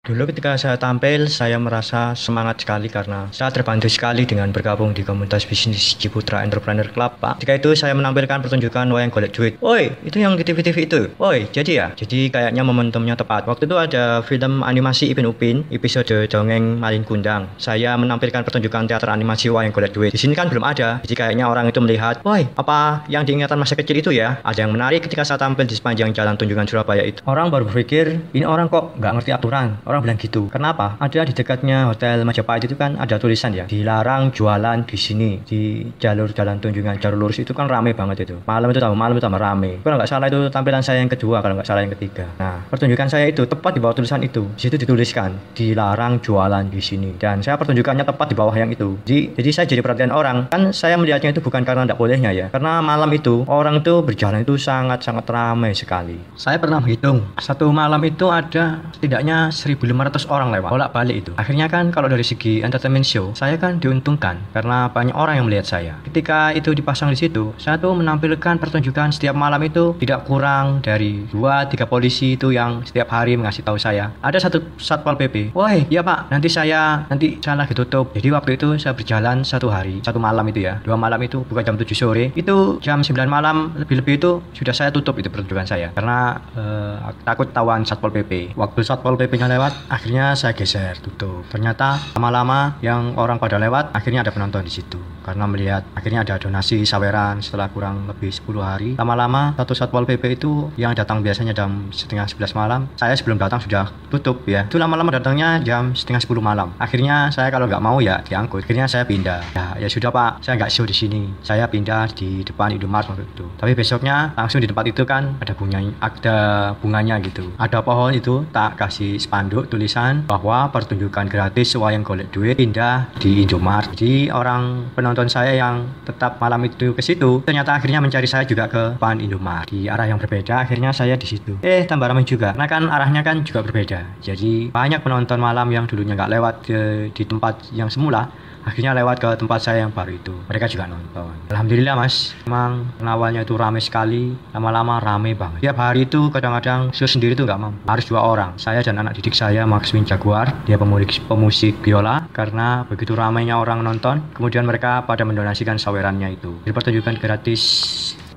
Dulu ketika saya tampil, saya merasa semangat sekali karena saya terbantu sekali dengan bergabung di komunitas bisnis Ciputra Entrepreneur Club, Pak. Ketika itu saya menampilkan pertunjukan wayang golek duit. Woi, itu yang di TV-TV itu. Woi, jadi ya? Jadi kayaknya momentumnya tepat. Waktu itu ada film animasi Ipin Upin, episode Dongeng Malin Kundang. Saya menampilkan pertunjukan teater animasi wayang golek duit. Di sini kan belum ada. Jadi kayaknya orang itu melihat, woi, apa yang diingatan masa kecil itu ya? Ada yang menarik ketika saya tampil di sepanjang jalan Tunjungan Surabaya itu. Orang baru berpikir, ini orang kok nggak ngerti aturan. Orang bilang gitu. Kenapa? Ada di dekatnya Hotel Majapahit itu kan ada tulisan ya, dilarang jualan di sini, di jalur jalan Tunjungan, jalur lurus itu kan rame banget itu. Malam itu tambah rame. Kalau nggak salah itu tampilan saya yang kedua, kalau nggak salah yang ketiga. Nah, pertunjukan saya itu tepat di bawah tulisan itu. Di situ dituliskan, dilarang jualan di sini. Dan saya pertunjukannya tepat di bawah yang itu. Jadi saya jadi perhatian orang. Kan saya melihatnya itu bukan karena tidak bolehnya ya. Karena malam itu orang itu berjalan itu sangat-sangat ramai sekali. Saya pernah menghitung, satu malam itu ada setidaknya 1.500 orang lewat bolak-balik itu. Akhirnya kan kalau dari segi entertainment show, saya kan diuntungkan karena banyak orang yang melihat saya. Ketika itu dipasang di situ, saya tuh menampilkan pertunjukan setiap malam itu tidak kurang dari 2-3 polisi itu yang setiap hari mengasih tahu saya. Ada satu Satpol PP. Woi, iya Pak, nanti saya lagi tutup. Jadi waktu itu saya berjalan satu hari, satu malam itu ya. 2 malam itu bukan jam 7 sore. Itu jam 9 malam lebih-lebih itu sudah saya tutup itu pertunjukan saya. Karena takut tawan Satpol PP. Waktu Satpol PP-nya lewat, akhirnya saya geser tutup. Ternyata lama-lama yang orang pada lewat, akhirnya ada penonton di situ. Karena melihat akhirnya ada donasi saweran setelah kurang lebih 10 hari. Lama-lama satu Satpol PP itu yang datang biasanya jam setengah 11 malam, saya sebelum datang sudah tutup ya. Itu lama-lama datangnya jam setengah 10 malam. Akhirnya saya kalau nggak mau ya diangkut. Akhirnya saya pindah. Ya sudah Pak, saya nggak show di sini. Saya pindah di depan Indomaret waktu itu. Tapi besoknya langsung di tempat itu kan ada bunganya gitu. Ada pohon itu tak kasih spanduk tulisan bahwa pertunjukan gratis wayang golek duit pindah di Indomaret. Jadi orang penonton saya yang tetap malam itu ke situ ternyata akhirnya mencari saya juga ke depan Indomaret di arah yang berbeda. Akhirnya saya di situ tambah ramai juga karena kan arahnya kan juga berbeda. Jadi banyak penonton malam yang dulunya nggak lewat di tempat yang semula akhirnya lewat ke tempat saya yang baru itu. Mereka juga nonton. Alhamdulillah Mas, memang awalnya itu ramai sekali, lama-lama ramai banget. Tiap hari itu kadang-kadang show sendiri tuh nggak mampu, harus 2 orang, saya dan anak didik saya Maxwin Jaguar. Dia pemusik biola. Karena begitu ramainya orang nonton, kemudian mereka pada mendonasikan sawerannya itu. Jadi pertunjukan gratis.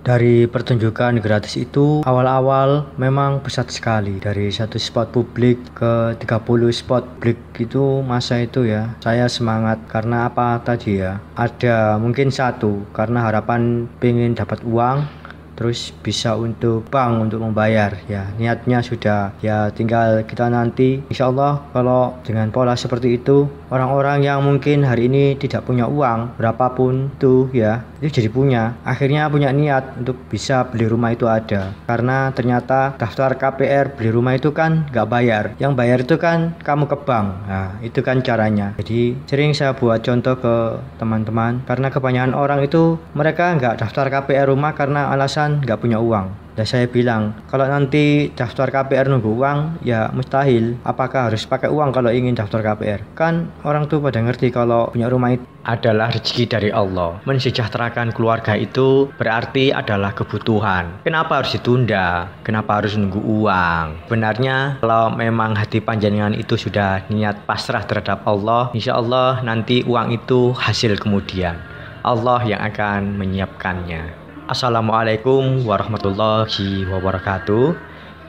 Dari pertunjukan gratis itu awal-awal memang pesat sekali. Dari satu spot publik ke 30 spot publik itu masa itu ya. Saya semangat karena apa tadi ya. Ada mungkin satu karena harapan pengen dapat uang. Terus bisa untuk bank untuk membayar ya, niatnya sudah ya, tinggal kita nanti insya Allah kalau dengan pola seperti itu orang-orang yang mungkin hari ini tidak punya uang berapapun tuh ya, itu jadi punya, akhirnya punya niat untuk bisa beli rumah itu ada. Karena ternyata daftar KPR beli rumah itu kan nggak bayar, yang bayar itu kan kamu ke bank. Nah itu kan caranya. Jadi sering saya buat contoh ke teman-teman karena kebanyakan orang itu mereka nggak daftar KPR rumah karena alasan nggak punya uang. Dan saya bilang kalau nanti daftar KPR nunggu uang ya mustahil. Apakah harus pakai uang kalau ingin daftar KPR? Kan orang tuh pada ngerti kalau punya rumah itu adalah rezeki dari Allah. Mensejahterakan keluarga itu berarti adalah kebutuhan. Kenapa harus ditunda? Kenapa harus nunggu uang? Sebenarnya kalau memang hati panjenengan itu sudah niat pasrah terhadap Allah, insya Allah nanti uang itu hasil kemudian. Allah yang akan menyiapkannya. Assalamualaikum warahmatullahi wabarakatuh.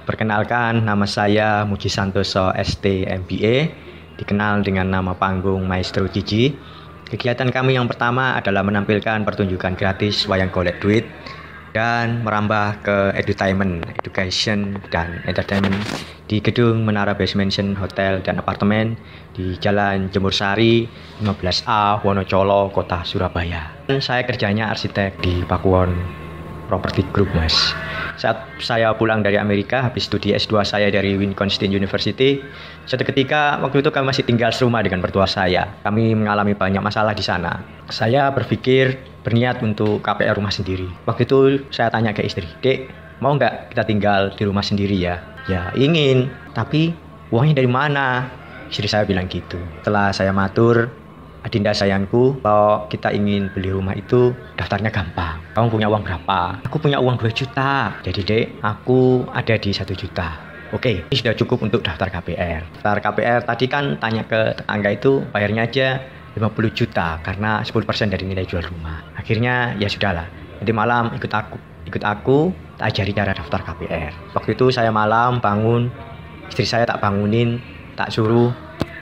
Perkenalkan, nama saya Muji Santoso ST MBA, dikenal dengan nama panggung Maestro Gigi. Kegiatan kami yang pertama adalah menampilkan pertunjukan gratis wayang golek duit dan merambah ke education dan entertainment di gedung Menara Base Mansion Hotel dan Apartemen di Jalan Jemur Sari 15A Wonocolo, Kota Surabaya. Saya kerjanya arsitek di Pakuwon Property Group, Mas. Saat saya pulang dari Amerika habis studi S2 saya dari Wisconsin University, suatu ketika waktu itu kami masih tinggal serumah dengan mertua saya. Kami mengalami banyak masalah di sana. Saya berpikir berniat untuk KPR rumah sendiri. Waktu itu saya tanya ke istri, "Dek, mau nggak kita tinggal di rumah sendiri ya?" "Ya ingin, tapi uangnya dari mana?" Istri saya bilang gitu. Setelah saya matur, "Adinda sayangku, kalau kita ingin beli rumah itu daftarnya gampang. Kamu punya uang berapa?" "Aku punya uang 2 juta. Jadi Dek, aku ada di 1 juta. Oke, ini sudah cukup untuk daftar KPR. Daftar KPR tadi kan tanya ke tetangga itu bayarnya aja 50 juta karena 10% dari nilai jual rumah. Akhirnya ya sudahlah. Nanti malam ikut aku tak ajari cara daftar KPR. Waktu itu saya malam bangun, istri saya tak bangunin, tak suruh.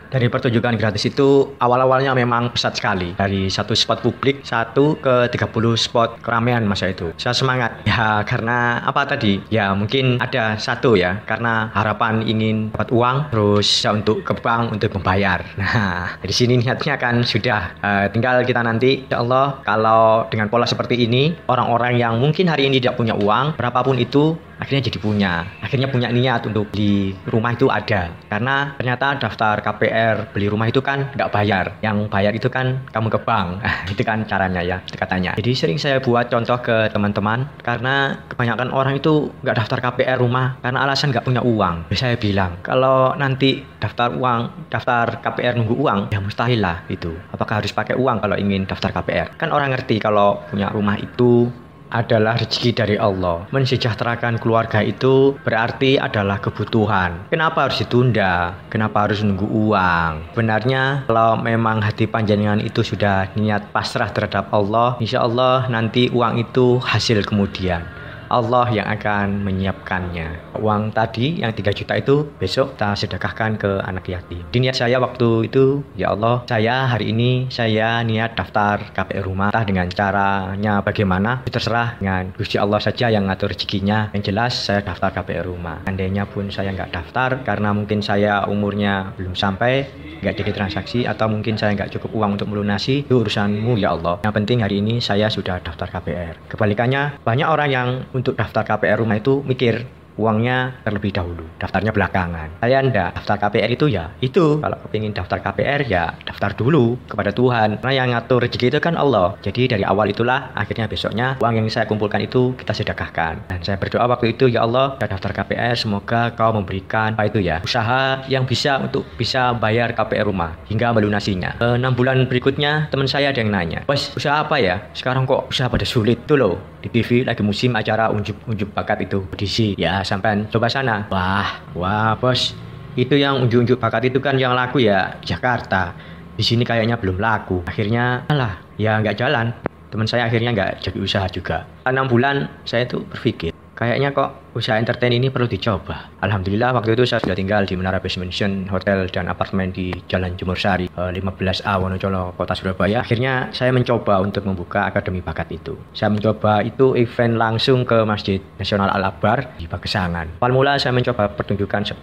Dari pertunjukan gratis itu awal-awalnya memang pesat sekali. Dari satu spot publik, 1 ke 30 spot keramaian masa itu. Saya semangat. Ya karena apa tadi? Ya mungkin ada satu ya. Karena harapan ingin dapat uang, terus ya, untuk ke bank untuk membayar. Nah dari sini niatnya kan sudah. Tinggal kita nanti insya Allah kalau dengan pola seperti ini, orang-orang yang mungkin hari ini tidak punya uang, berapapun itu, akhirnya jadi punya. Akhirnya punya niat untuk beli rumah itu ada. Karena ternyata daftar KPR beli rumah itu kan nggak bayar. Yang bayar itu kan kamu ke bank. Itu kan caranya ya, itu katanya. Jadi sering saya buat contoh ke teman-teman. Karena kebanyakan orang itu nggak daftar KPR rumah karena alasan nggak punya uang. Jadi saya bilang, kalau nanti daftar KPR nunggu uang, ya mustahil lah itu. Apakah harus pakai uang kalau ingin daftar KPR? Kan orang ngerti kalau punya rumah itu adalah rezeki dari Allah. Mensejahterakan keluarga itu berarti adalah kebutuhan. Kenapa harus ditunda? Kenapa harus nunggu uang? Sebenarnya kalau memang hati panjenengan itu sudah niat pasrah terhadap Allah, insya Allah nanti uang itu hasil kemudian. Allah yang akan menyiapkannya. Uang tadi yang 3 juta itu besok kita sedekahkan ke anak yatim. Di niat saya waktu itu, ya Allah, saya hari ini saya niat daftar KPR rumah. Entah dengan caranya bagaimana, itu terserah dengan Gusti Allah saja yang ngatur rezekinya. Yang jelas saya daftar KPR rumah. Andainya pun saya nggak daftar karena mungkin saya umurnya belum sampai, nggak jadi transaksi, atau mungkin saya nggak cukup uang untuk melunasi, itu urusanmu ya Allah. Yang penting hari ini saya sudah daftar KPR. Kebalikannya, banyak orang yang untuk daftar KPR rumah itu mikir uangnya terlebih dahulu, daftarnya belakangan. Saya ndak, daftar KPR itu ya itu, kalau kepingin daftar KPR ya daftar dulu kepada Tuhan, karena yang ngatur rezeki itu kan Allah. Jadi dari awal itulah akhirnya besoknya uang yang saya kumpulkan itu kita sedekahkan. Dan saya berdoa waktu itu, ya Allah, saya daftar KPR, semoga kau memberikan apa itu ya, usaha yang bisa untuk bisa bayar KPR rumah hingga melunasinya. 6 bulan berikutnya teman saya ada yang nanya, bos, usaha apa ya? Sekarang kok usaha pada sulit tuh loh. Di TV lagi musim acara unjuk bakat itu, audisi ya, sampai coba sana. Wah bos, itu yang unjuk bakat itu kan yang laku ya Jakarta, di sini kayaknya belum laku. Akhirnya alah ya nggak jalan, teman saya akhirnya nggak jadi usaha juga. 6 bulan saya tuh berpikir kayaknya kok usaha entertain ini perlu dicoba. Alhamdulillah waktu itu saya sudah tinggal di Menara Base Mansion, hotel dan apartemen di Jalan Jumur Sari, 15A Wonocolo, Kota Surabaya. Akhirnya saya mencoba untuk membuka akademi bakat itu. Saya mencoba itu event langsung ke Masjid Nasional Al-Akbar di Pagesangan. Awal mula saya mencoba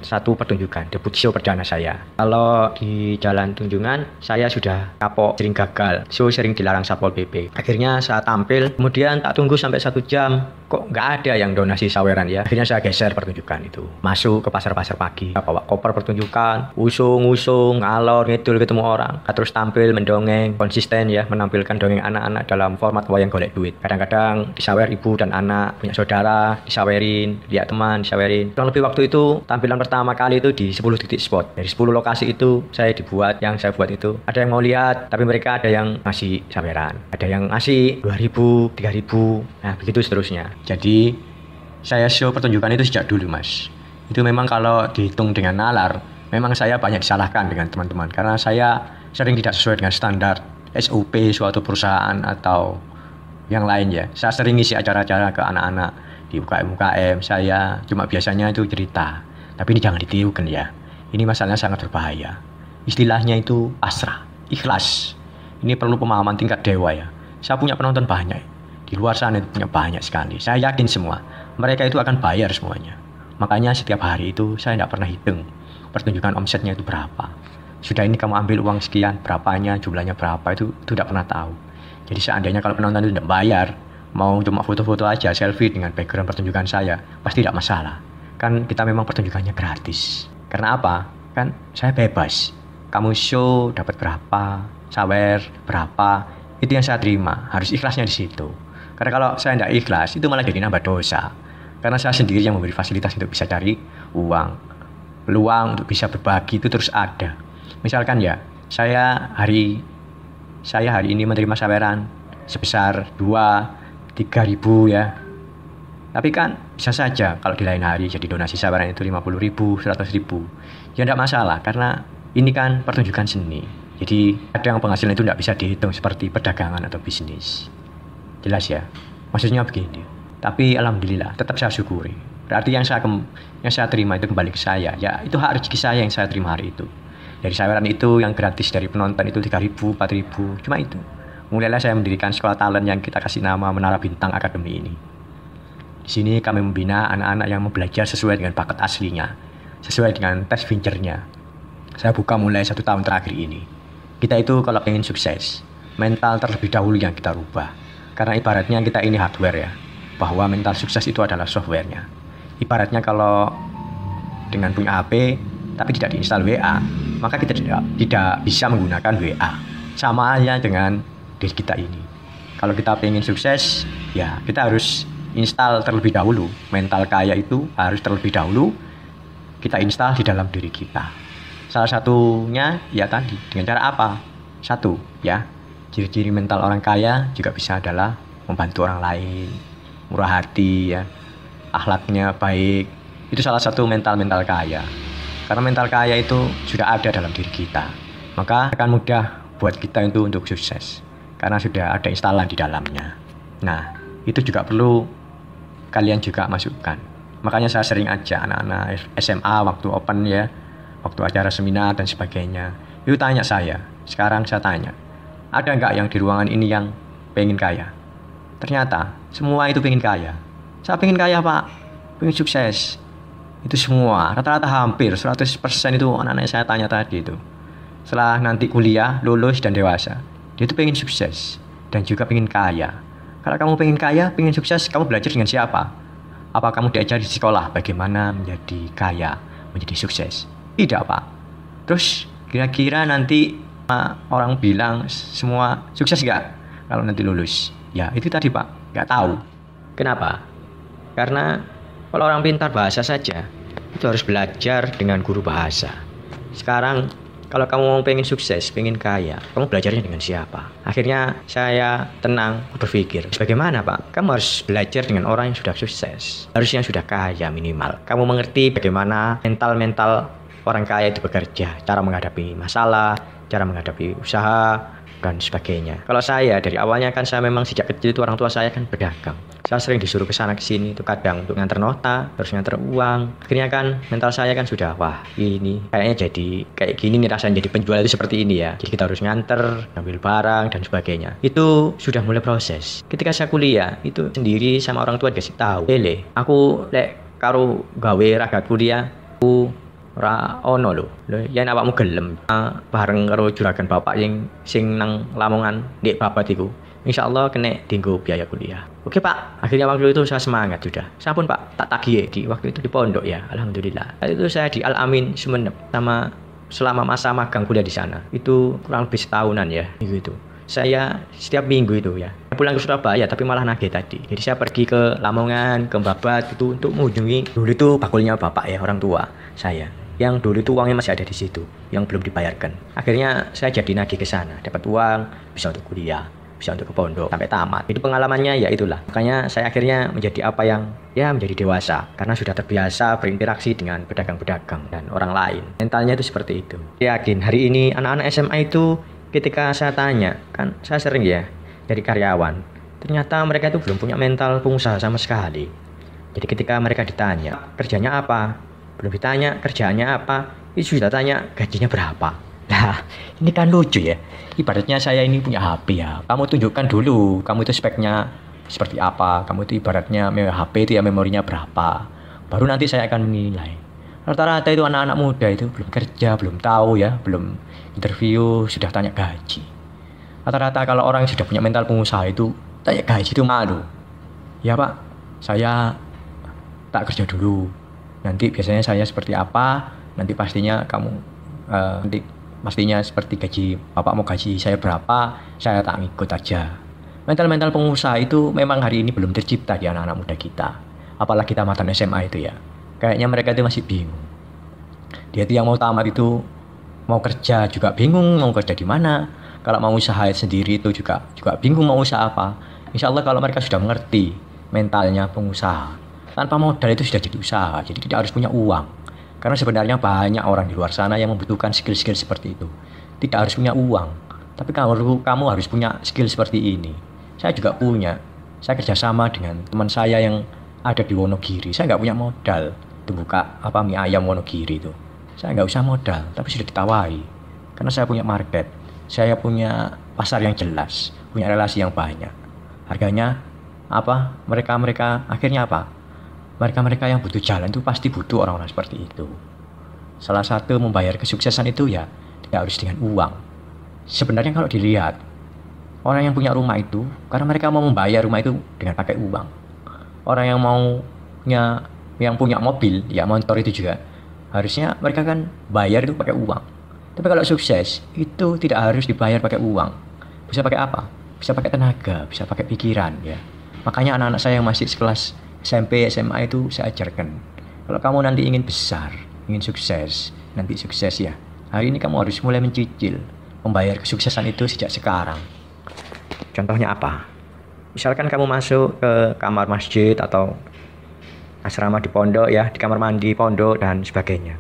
satu pertunjukan, debut show perdana saya. Kalau di Jalan Tunjungan saya sudah kapok, sering gagal, show sering dilarang Satpol PP. Akhirnya saya tampil, kemudian tak tunggu sampai 1 jam, kok nggak ada yang donasi saweran ya. Akhirnya saya geser pertunjukan itu, masuk ke pasar-pasar pagi, bawa koper pertunjukan, usung ngalor ngidul ketemu orang, terus tampil mendongeng, konsisten ya, menampilkan dongeng anak-anak dalam format wayang golek duit. Kadang-kadang disawer ibu dan anak, punya saudara disawerin, lihat teman disawerin. Kurang lebih waktu itu tampilan pertama kali itu di 10 titik spot. Dari 10 lokasi itu saya buat itu ada yang mau lihat, tapi mereka ada yang ngasih saweran, ada yang ngasih 2.000, 3.000, nah begitu seterusnya. Jadi saya show pertunjukan itu sejak dulu mas. Itu memang kalau dihitung dengan nalar, memang saya banyak disalahkan dengan teman-teman, karena saya sering tidak sesuai dengan standar SOP suatu perusahaan atau yang lain ya. Saya sering ngisi acara-acara ke anak-anak di UKM, saya cuma biasanya itu cerita. Tapi ini jangan ditirukan ya, ini masalahnya sangat berbahaya. Istilahnya itu pasrah, ikhlas. Ini perlu pemahaman tingkat dewa ya. Saya punya penonton banyak, di luar sana itu punya banyak sekali. Saya yakin semua mereka itu akan bayar semuanya. Makanya setiap hari itu saya tidak pernah hitung pertunjukan omsetnya itu berapa. Sudah ini kamu ambil uang sekian, berapanya, jumlahnya berapa, itu tidak pernah tahu. Jadi seandainya kalau penonton itu tidak bayar, mau cuma foto-foto aja, selfie dengan background pertunjukan saya, pasti tidak masalah. Kan kita memang pertunjukannya gratis. Karena apa? Kan saya bebas. Kamu show dapat berapa, sawer berapa, itu yang saya terima. Harus ikhlasnya di situ. Karena kalau saya tidak ikhlas, itu malah jadi nambah dosa. Karena saya sendiri yang memberi fasilitas untuk bisa cari uang. Peluang untuk bisa berbagi itu terus ada. Misalkan ya, saya hari ini menerima saweran sebesar 2-3 ribu ya. Tapi kan bisa saja kalau di lain hari jadi donasi saweran itu 50.000, 100.000. Ya tidak masalah karena ini kan pertunjukan seni. Jadi kadang penghasilan itu tidak bisa dihitung seperti perdagangan atau bisnis. Jelas ya? Maksudnya begini. Tapi alhamdulillah tetap saya syukuri. Berarti yang saya terima itu kembali ke saya. Ya itu hak rezeki saya yang saya terima hari itu. Dari saweran itu yang gratis dari penonton itu 3.000, 4.000. Cuma itu. Mulailah saya mendirikan sekolah talent yang kita kasih nama Menara Bintang Academy ini. Di sini kami membina anak-anak yang mau belajar sesuai dengan bakat aslinya, sesuai dengan tes Fincher-nya. Saya buka mulai 1 tahun terakhir ini. Kita itu kalau ingin sukses, mental terlebih dahulu yang kita rubah. Karena ibaratnya kita ini hardware ya, bahwa mental sukses itu adalah software-nya. Ibaratnya kalau dengan punya HP, tapi tidak diinstal WA, maka kita tidak bisa menggunakan WA. Sama aja dengan diri kita ini. Kalau kita ingin sukses, ya kita harus install terlebih dahulu. Mental kaya itu harus terlebih dahulu kita install di dalam diri kita. Salah satunya ya tadi, dengan cara apa? Satu ya, ciri-ciri mental orang kaya juga bisa adalah membantu orang lain, murah hati ya, akhlaknya baik. Itu salah satu mental kaya. Karena mental kaya itu sudah ada dalam diri kita, maka akan mudah buat kita itu untuk sukses karena sudah ada instalan di dalamnya. Nah, itu juga perlu kalian juga masukkan. Makanya saya sering ajak anak-anak SMA waktu open ya, waktu acara seminar dan sebagainya. Itu tanya saya, sekarang saya tanya, ada nggak yang di ruangan ini yang pengen kaya? Ternyata semua itu pengen kaya. Saya pengen kaya pak, pengen sukses. Itu semua, rata-rata hampir 100% itu anak-anak saya tanya tadi itu. Setelah nanti kuliah, lulus dan dewasa, dia itu pengen sukses dan juga pengen kaya. Kalau kamu pengen kaya, pengen sukses, kamu belajar dengan siapa? Apa kamu diajari di sekolah bagaimana menjadi kaya, menjadi sukses? Tidak pak. Terus kira-kira nanti orang bilang semua sukses nggak kalau nanti lulus? Ya itu tadi pak, nggak tahu. Kenapa? Karena kalau orang pintar bahasa saja, itu harus belajar dengan guru bahasa. Sekarang kalau kamu mau pengen sukses, pengen kaya, kamu belajarnya dengan siapa? Akhirnya saya tenang berpikir, bagaimana pak? Kamu harus belajar dengan orang yang sudah sukses, harusnya sudah kaya minimal. Kamu mengerti bagaimana mental orang kaya itu bekerja, cara menghadapi masalah, cara menghadapi usaha, dan sebagainya. Kalau saya dari awalnya kan saya memang sejak kecil itu orang tua saya kan berdagang. Saya sering disuruh ke sana ke sini itu kadang untuk nganter nota, terus nganter uang. Akhirnya kan mental saya kan sudah wah ini kayaknya jadi kayak gini nih rasanya jadi penjual itu seperti ini ya. Jadi kita harus nganter, ngambil barang dan sebagainya. Itu sudah mulai proses. Ketika saya kuliah itu sendiri sama orang tua dikasih tahu, "Ele, aku lek karo gawe ragat kuliah, aku ora ono lho. Yen awakmu gelem bareng karo juragan bapak sing nang Lamongan ndek babat iku. Insyaallah kena dienggo biaya kuliah." Oke pak, akhirnya waktu itu saya semangat sudah. Sampun pak, tak tagih di waktu itu di pondok ya, alhamdulillah. Itu saya di Al Amin Sumenep selama masa magang kuliah di sana. Itu kurang lebih setahunan ya, gitu. Saya setiap minggu itu ya pulang ke Surabaya tapi malah nagih tadi. Jadi saya pergi ke Lamongan, ke Babat itu untuk mengunjungi dulu itu bakulnya bapak ya, orang tua saya. Yang dulu itu uangnya masih ada di situ, yang belum dibayarkan. Akhirnya saya jadi nagih ke sana, dapat uang, bisa untuk kuliah, bisa untuk ke pondok sampai tamat. Itu pengalamannya ya itulah. Makanya saya akhirnya menjadi apa yang ya menjadi dewasa karena sudah terbiasa berinteraksi dengan pedagang-pedagang dan orang lain. Mentalnya itu seperti itu. Saya yakin hari ini anak-anak SMA itu ketika saya tanya, kan saya sering ya dari karyawan, ternyata mereka itu belum punya mental pengusaha sama sekali. Jadi ketika mereka ditanya kerjanya apa, belum ditanya kerjaannya apa, itu sudah tanya gajinya berapa. Nah ini kan lucu ya, ibaratnya saya ini punya HP ya, kamu tunjukkan dulu kamu itu speknya seperti apa, kamu itu ibaratnya HP itu ya memorinya berapa, baru nanti saya akan menilai. Rata-rata itu anak-anak muda itu belum kerja, belum tahu ya, belum interview sudah tanya gaji. Rata-rata kalau orang yang sudah punya mental pengusaha itu tanya gaji itu malu. Ya pak, saya tak kerja dulu, nanti biasanya saya seperti apa, nanti pastinya kamu nanti pastinya seperti gaji bapak mau gaji saya berapa, saya tak ngikut aja. Mental pengusaha itu memang hari ini belum tercipta di anak-anak muda kita, apalagi tamatan SMA itu ya. Kayaknya mereka itu masih bingung. Dia itu yang mau tamat itu mau kerja juga bingung mau kerja di mana. Kalau mau usaha sendiri itu juga bingung mau usaha apa. Insya Allah kalau mereka sudah mengerti mentalnya pengusaha. Tanpa modal itu sudah jadi usaha, jadi tidak harus punya uang. Karena sebenarnya banyak orang di luar sana yang membutuhkan skill-skill seperti itu. Tidak harus punya uang, tapi kamu harus punya skill seperti ini. Saya juga punya. Saya kerjasama dengan teman saya yang ada di Wonogiri. Saya nggak punya modal untuk buka mie ayam Wonogiri itu. Saya nggak usah modal, tapi sudah ditawari. Karena saya punya market, saya punya pasar yang jelas, punya relasi yang banyak. Harganya mereka akhirnya mereka yang butuh jalan itu pasti butuh orang-orang seperti itu. Salah satu membayar kesuksesan itu ya tidak harus dengan uang. Sebenarnya kalau dilihat, orang yang punya rumah itu karena mereka mau membayar rumah itu dengan pakai uang. Orang yang punya mobil, ya motor itu juga harusnya mereka kan bayar itu pakai uang. Tapi kalau sukses itu tidak harus dibayar pakai uang. Bisa pakai apa? Bisa pakai tenaga, bisa pakai pikiran ya. Makanya anak-anak saya yang masih sekelas SMP, SMA itu saya ajarkan. Kalau kamu nanti ingin besar, ingin sukses, nanti sukses ya. Hari ini kamu harus mulai mencicil, membayar kesuksesan itu sejak sekarang. Contohnya apa? Misalkan kamu masuk ke kamar masjid atau asrama di pondok ya, di kamar mandi pondok dan sebagainya.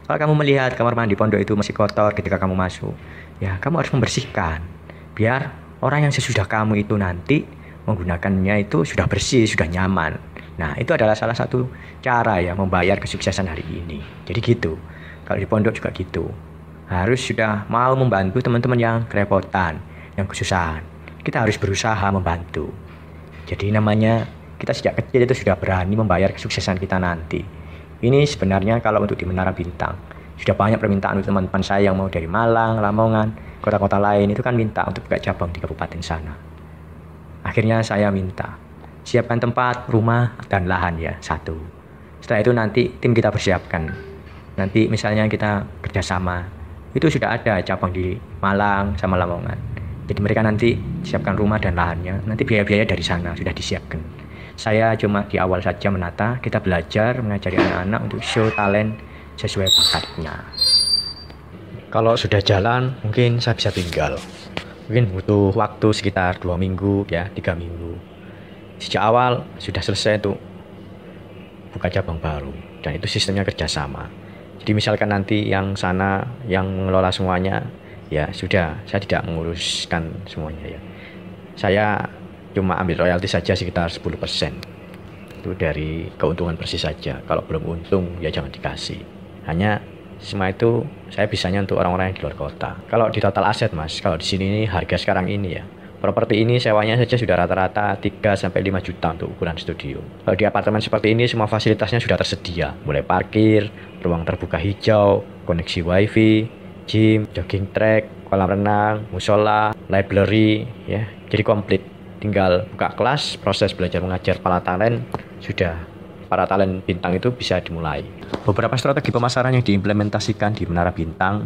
Kalau kamu melihat kamar mandi pondok itu masih kotor ketika kamu masuk, ya kamu harus membersihkan. Biar orang yang sesudah kamu itu nanti menggunakannya itu sudah bersih, sudah nyaman. Nah, itu adalah salah satu cara ya membayar kesuksesan hari ini. Jadi gitu. Kalau di pondok juga gitu. Harus sudah mau membantu teman-teman yang kerepotan, yang kesusahan. Kita harus berusaha membantu. Jadi namanya kita sejak kecil itu sudah berani membayar kesuksesan kita nanti. Ini sebenarnya kalau untuk di Menara Bintang. Sudah banyak permintaan untuk teman-teman saya yang mau dari Malang, Lamongan, kota-kota lain itu kan minta untuk buka cabang di kabupaten sana. Akhirnya saya minta, siapkan tempat, rumah, dan lahan ya, satu. Setelah itu nanti tim kita persiapkan. Nanti misalnya kita kerjasama, itu sudah ada cabang di Malang sama Lamongan. Jadi mereka nanti siapkan rumah dan lahannya, nanti biaya-biaya dari sana sudah disiapkan. Saya cuma di awal saja menata, kita belajar mengajari anak-anak untuk show talent sesuai bakatnya. Kalau sudah jalan, mungkin saya bisa tinggal. Mungkin butuh waktu sekitar 2 minggu ya, 3 minggu. Sejak awal sudah selesai untuk buka cabang baru. Dan itu sistemnya kerjasama. Jadi misalkan nanti yang sana yang mengelola semuanya, ya sudah, saya tidak menguruskan semuanya ya. Saya cuma ambil royalti saja sekitar 10%. Itu dari keuntungan persis saja. Kalau belum untung ya jangan dikasih. Hanya semua itu saya bisanya untuk orang-orang yang di luar kota. Kalau di total aset mas, kalau di sini ini harga sekarang ini ya, properti ini sewanya saja sudah rata-rata 3-5 juta untuk ukuran studio. Kalau di apartemen seperti ini semua fasilitasnya sudah tersedia, mulai parkir, ruang terbuka hijau, koneksi wifi, gym, jogging track, kolam renang, musola, library ya, jadi komplit. Tinggal buka kelas, proses belajar mengajar para talent sudah. Para talent bintang itu bisa dimulai. Beberapa strategi pemasaran yang diimplementasikan di Menara Bintang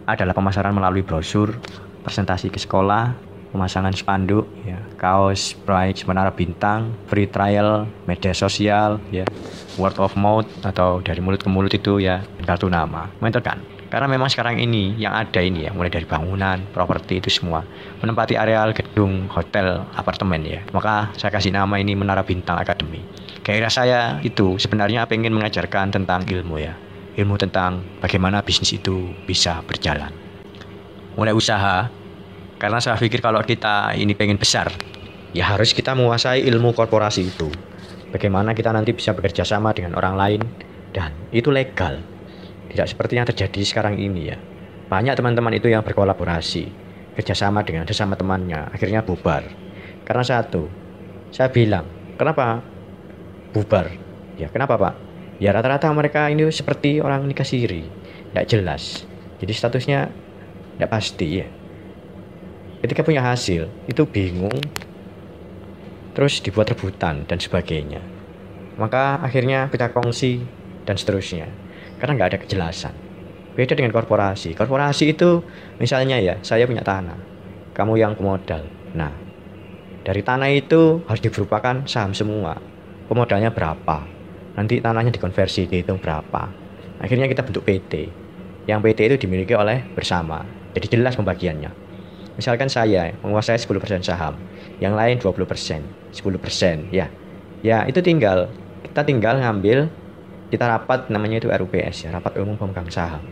adalah pemasaran melalui brosur, presentasi ke sekolah, pemasangan spanduk, ya, kaos, price, Menara Bintang, free trial, media sosial, ya, word of mouth atau dari mulut ke mulut itu ya, kartu nama, menentukan. Karena memang sekarang ini yang ada ini ya, mulai dari bangunan, properti itu semua menempati areal gedung, hotel, apartemen ya. Maka saya kasih nama ini Menara Bintang Academy. Gairah saya itu sebenarnya pengen mengajarkan tentang ilmu ya, ilmu tentang bagaimana bisnis itu bisa berjalan. Mulai usaha, karena saya pikir kalau kita ini pengen besar, ya harus kita menguasai ilmu korporasi itu. Bagaimana kita nanti bisa bekerja sama dengan orang lain dan itu legal. Tidak seperti yang terjadi sekarang ini ya. Banyak teman-teman itu yang berkolaborasi, kerjasama dengan sesama temannya, akhirnya bubar. Karena satu, saya bilang, kenapa bubar? Ya kenapa pak? Ya rata-rata mereka ini seperti orang nikah siri, tidak jelas. Jadi statusnya tidak pasti ya. Ketika punya hasil, itu bingung, terus dibuat rebutan dan sebagainya. Maka akhirnya kita kongsi dan seterusnya. Karena nggak ada kejelasan. Beda dengan korporasi. Korporasi itu misalnya ya, saya punya tanah, kamu yang pemodal. Nah, dari tanah itu harus diberupakan saham semua. Pemodalnya berapa? Nanti tanahnya dikonversi, dihitung berapa. Akhirnya kita bentuk PT. Yang PT itu dimiliki oleh bersama. Jadi jelas pembagiannya. Misalkan saya menguasai 10% saham, yang lain 20%, 10% ya. Ya itu kita tinggal ngambil, kita rapat namanya itu RUPS ya, rapat umum pemegang saham.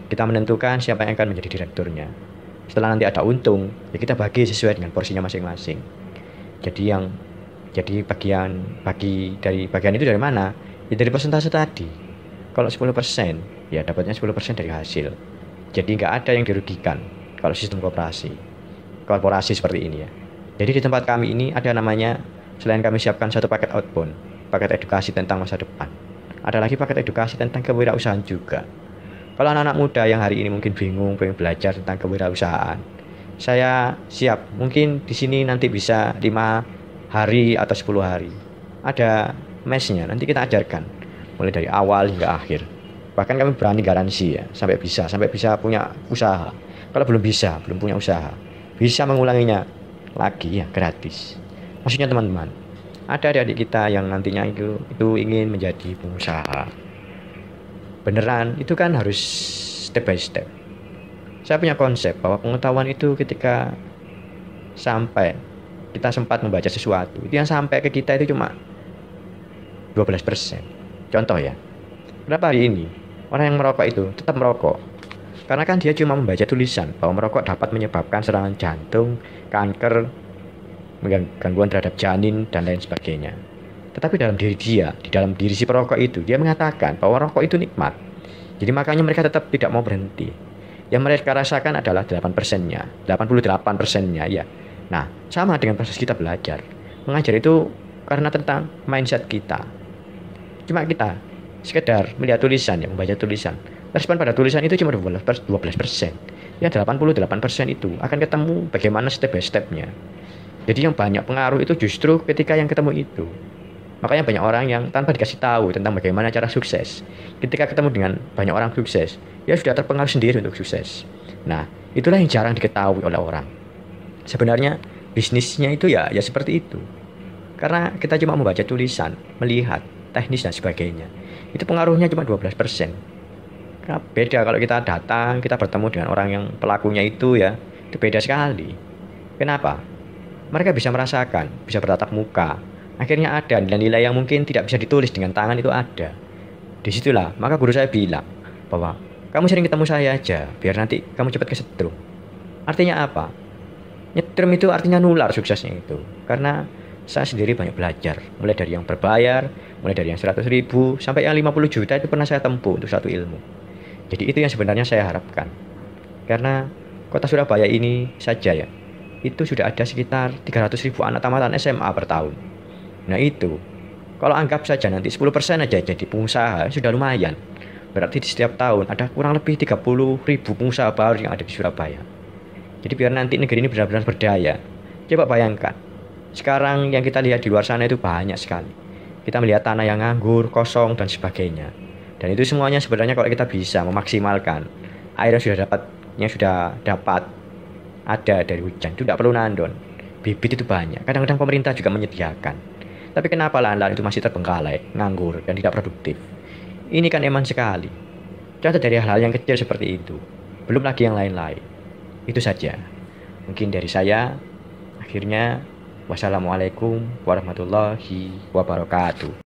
Kita menentukan siapa yang akan menjadi direkturnya. Setelah nanti ada untung, ya kita bagi sesuai dengan porsinya masing-masing. Jadi bagi dari bagian itu dari mana? Ya dari persentase tadi. Kalau 10%, ya dapatnya 10% dari hasil. Jadi nggak ada yang dirugikan kalau sistem korporasi seperti ini ya. Jadi di tempat kami ini ada namanya, selain kami siapkan satu paket outbound, paket edukasi tentang masa depan, ada lagi paket edukasi tentang kewirausahaan juga. Kalau anak-anak muda yang hari ini mungkin bingung pengen belajar tentang kewirausahaan, saya siap. Mungkin di sini nanti bisa 5 hari atau 10 hari. Ada mesnya, nanti kita ajarkan mulai dari awal hingga akhir. Bahkan kami berani garansi ya, sampai bisa punya usaha. Kalau belum punya usaha, bisa mengulanginya lagi ya gratis. Maksudnya teman-teman, ada adik-adik kita yang nantinya itu ingin menjadi pengusaha beneran, itu kan harus step by step. Saya punya konsep bahwa pengetahuan itu ketika sampai kita sempat membaca sesuatu, itu yang sampai ke kita itu cuma 12%. Contoh ya, kenapa hari ini orang yang merokok itu tetap merokok? Karena kan dia cuma membaca tulisan bahwa merokok dapat menyebabkan serangan jantung, kanker, gangguan terhadap janin, dan lain sebagainya. Tetapi dalam diri dia, di dalam diri si perokok itu, dia mengatakan bahwa rokok itu nikmat. Jadi makanya mereka tetap tidak mau berhenti. Yang mereka rasakan adalah 8%-nya, 88%-nya ya. Nah, sama dengan proses kita belajar. Mengajar itu karena tentang mindset kita. Cuma kita sekedar melihat tulisan, ya, membaca tulisan. Respon pada tulisan itu cuma 12%. Yang 88% itu akan ketemu bagaimana step by step-nya. Jadi yang banyak pengaruh itu justru ketika yang ketemu itu. Makanya banyak orang yang tanpa dikasih tahu tentang bagaimana cara sukses, ketika ketemu dengan banyak orang sukses, dia sudah terpengaruh sendiri untuk sukses. Nah, itulah yang jarang diketahui oleh orang. Sebenarnya bisnisnya itu ya seperti itu. Karena kita cuma membaca tulisan, melihat teknis dan sebagainya. Itu pengaruhnya cuma 12%. Nah, beda kalau kita datang, kita bertemu dengan orang yang pelakunya itu ya, itu beda sekali. Kenapa? Mereka bisa merasakan, bisa bertatap muka. Akhirnya ada nilai-nilai yang mungkin tidak bisa ditulis dengan tangan, itu ada. Disitulah, maka guru saya bilang bahwa kamu sering ketemu saya aja, biar nanti kamu cepat kesetrum. Artinya apa? Nyetrum itu artinya nular suksesnya itu. Karena saya sendiri banyak belajar, mulai dari yang berbayar, mulai dari yang 100.000 sampai yang 50 juta itu pernah saya tempuh untuk satu ilmu. Jadi itu yang sebenarnya saya harapkan. Karena kota Surabaya ini saja ya, itu sudah ada sekitar 300.000 anak tamatan SMA per tahun. Nah itu, kalau anggap saja nanti 10% aja jadi pengusaha, sudah lumayan. Berarti di setiap tahun ada kurang lebih 30.000 pengusaha baru yang ada di Surabaya. Jadi biar nanti negeri ini benar-benar berdaya. Coba bayangkan, sekarang yang kita lihat di luar sana itu banyak sekali. Kita melihat tanah yang nganggur, kosong, dan sebagainya. Dan itu semuanya sebenarnya kalau kita bisa memaksimalkan air yang sudah dapat ada dari hujan, itu tidak perlu nandon. Bibit itu banyak, kadang-kadang pemerintah juga menyediakan. Tapi kenapa lahan-lahan itu masih terbengkalai, nganggur, dan tidak produktif? Ini kan eman sekali. Contoh dari hal-hal yang kecil seperti itu, belum lagi yang lain-lain. Itu saja mungkin dari saya. Akhirnya, wassalamualaikum warahmatullahi wabarakatuh.